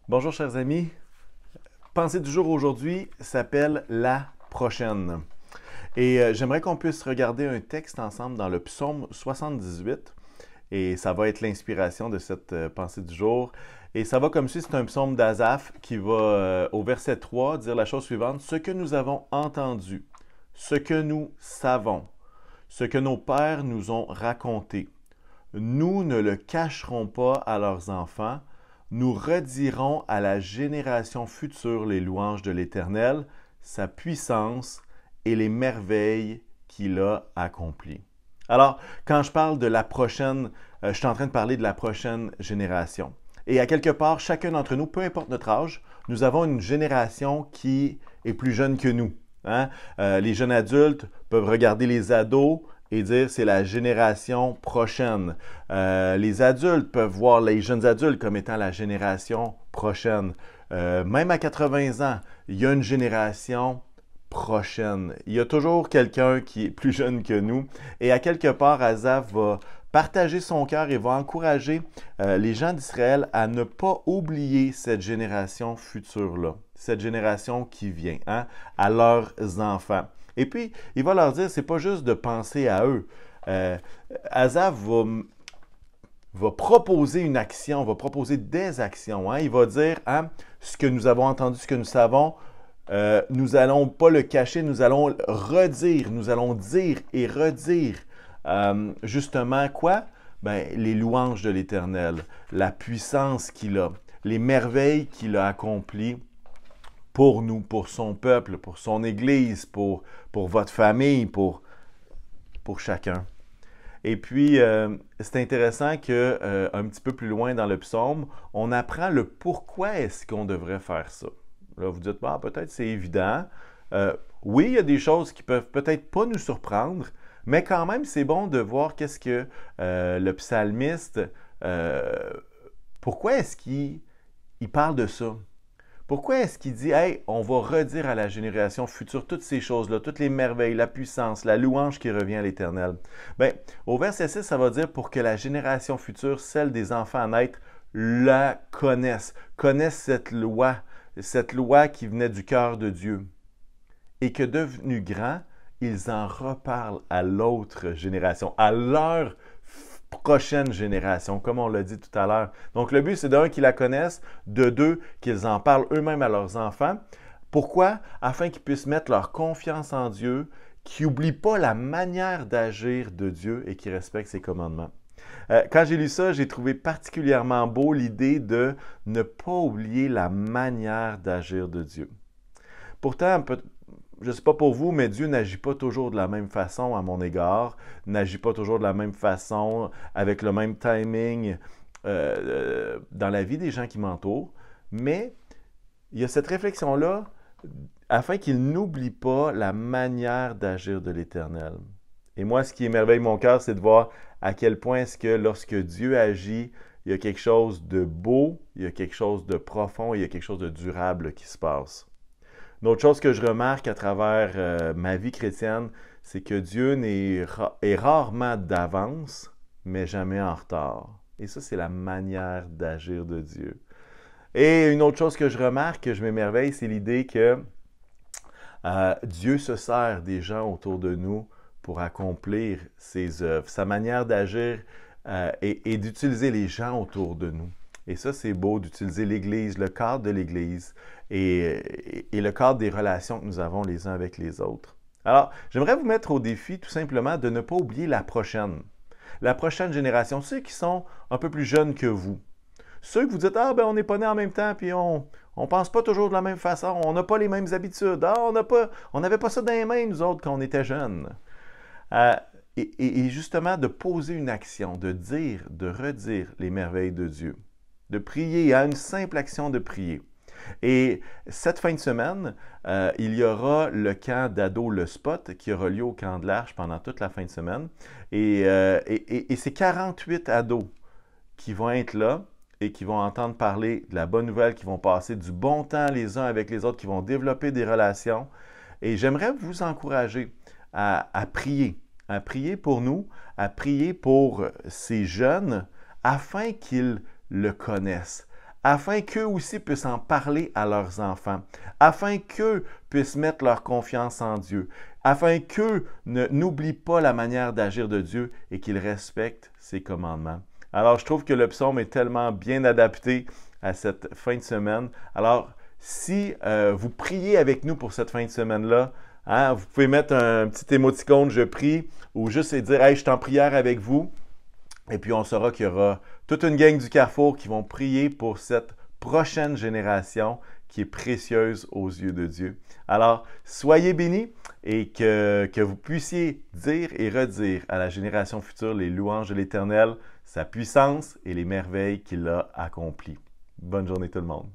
Bonjour chers amis, pensée du jour aujourd'hui s'appelle La prochaine. Et j'aimerais qu'on puisse regarder un texte ensemble dans le psaume 78 et ça va être l'inspiration de cette pensée du jour. Et ça va comme si c'est un psaume d'Asaph qui va au verset 3 dire la chose suivante: ce que nous avons entendu, ce que nous savons, ce que nos pères nous ont raconté, nous ne le cacherons pas à leurs enfants, nous redirons à la génération future les louanges de l'Éternel, sa puissance et les merveilles qu'il a accomplies. Alors, quand je parle de la prochaine, je suis en train de parler de la prochaine génération. Et à quelque part, chacun d'entre nous, peu importe notre âge, nous avons une génération qui est plus jeune que nous. Hein? Les jeunes adultes peuvent regarder les ados et dire c'est la génération prochaine. Les adultes peuvent voir les jeunes adultes comme étant la génération prochaine. Même à 80 ans, il y a une génération prochaine. Il y a toujours quelqu'un qui est plus jeune que nous. Et à quelque part, Asaph va partager son cœur et va encourager les gens d'Israël à ne pas oublier cette génération future-là, cette génération qui vient, hein, à leurs enfants. Et puis, il va leur dire, c'est pas juste de penser à eux. Asaph va proposer une action, va proposer des actions. Hein. Il va dire, hein, ce que nous avons entendu, ce que nous savons, nous n'allons pas le cacher, nous allons redire, nous allons dire et redire. Justement, quoi? Ben, les louanges de l'Éternel, la puissance qu'il a, les merveilles qu'il a accomplies pour nous, pour son peuple, pour son Église, pour votre famille, pour chacun. Et puis, c'est intéressant que un petit peu plus loin dans le psaume, on apprend le pourquoi est-ce qu'on devrait faire ça. Là, vous dites, bah, peut-être c'est évident. Oui, il y a des choses qui peuvent peut-être pas nous surprendre, mais quand même, c'est bon de voir qu'est-ce que le psalmiste, pourquoi est-ce qu'il parle de ça? Pourquoi est-ce qu'il dit, hey, on va redire à la génération future toutes ces choses-là, toutes les merveilles, la puissance, la louange qui revient à l'Éternel? Bien, au verset 6, ça va dire pour que la génération future, celle des enfants à naître, la connaissent cette loi qui venait du cœur de Dieu. Et que devenus grands, ils en reparlent à l'autre génération, à leur prochaine génération, comme on l'a dit tout à l'heure. Donc, le but, c'est d'un, qu'ils la connaissent, de deux, qu'ils en parlent eux-mêmes à leurs enfants. Pourquoi? Afin qu'ils puissent mettre leur confiance en Dieu, qu'ils n'oublient pas la manière d'agir de Dieu et qu'ils respectent ses commandements. Quand j'ai lu ça, j'ai trouvé particulièrement beau l'idée de ne pas oublier la manière d'agir de Dieu. Pourtant, je ne sais pas pour vous, mais Dieu n'agit pas toujours de la même façon à mon égard, n'agit pas toujours de la même façon, avec le même timing dans la vie des gens qui m'entourent. Mais il y a cette réflexion-là afin qu'ils n'oublient pas la manière d'agir de l'Éternel. Et moi, ce qui émerveille mon cœur, c'est de voir à quel point est-ce que lorsque Dieu agit, il y a quelque chose de beau, il y a quelque chose de profond, il y a quelque chose de durable qui se passe. Une autre chose que je remarque à travers ma vie chrétienne, c'est que Dieu est rarement d'avance, mais jamais en retard. Et ça, c'est la manière d'agir de Dieu. Et une autre chose que je remarque, que je m'émerveille, c'est l'idée que Dieu se sert des gens autour de nous pour accomplir ses œuvres. Sa manière d'agir est d'utiliser les gens autour de nous. Et ça, c'est beau d'utiliser l'Église, le cadre de l'Église et le cadre des relations que nous avons les uns avec les autres. Alors, j'aimerais vous mettre au défi tout simplement de ne pas oublier la prochaine. La prochaine génération, ceux qui sont un peu plus jeunes que vous. Ceux que vous dites, ah ben on n'est pas nés en même temps, puis on pense pas toujours de la même façon, on n'a pas les mêmes habitudes, ah on n'avait pas ça dans les mains, nous autres, quand on était jeunes. Euh, et justement, de poser une action, de dire, de redire les merveilles de Dieu, de prier, à une simple action de prier. Et cette fin de semaine, il y aura le camp d'ado Le Spot qui aura lieu au camp de l'Arche pendant toute la fin de semaine. Et c'est 48 ados qui vont être là et qui vont entendre parler de la bonne nouvelle, qui vont passer du bon temps les uns avec les autres, qui vont développer des relations. Et j'aimerais vous encourager à prier pour nous, à prier pour ces jeunes afin qu'ils le connaissent, afin qu'eux aussi puissent en parler à leurs enfants, afin qu'eux puissent mettre leur confiance en Dieu, afin qu'eux n'oublient pas la manière d'agir de Dieu et qu'ils respectent ses commandements. Alors, je trouve que le psaume est tellement bien adapté à cette fin de semaine. Alors, si vous priez avec nous pour cette fin de semaine-là, hein, vous pouvez mettre un petit émoticône « Je prie » ou juste dire « Hey, je suis en prière avec vous ». Et puis, on saura qu'il y aura toute une gang du Carrefour qui vont prier pour cette prochaine génération qui est précieuse aux yeux de Dieu. Alors, soyez bénis et que vous puissiez dire et redire à la génération future les louanges de l'Éternel, sa puissance et les merveilles qu'il a accomplies. Bonne journée tout le monde.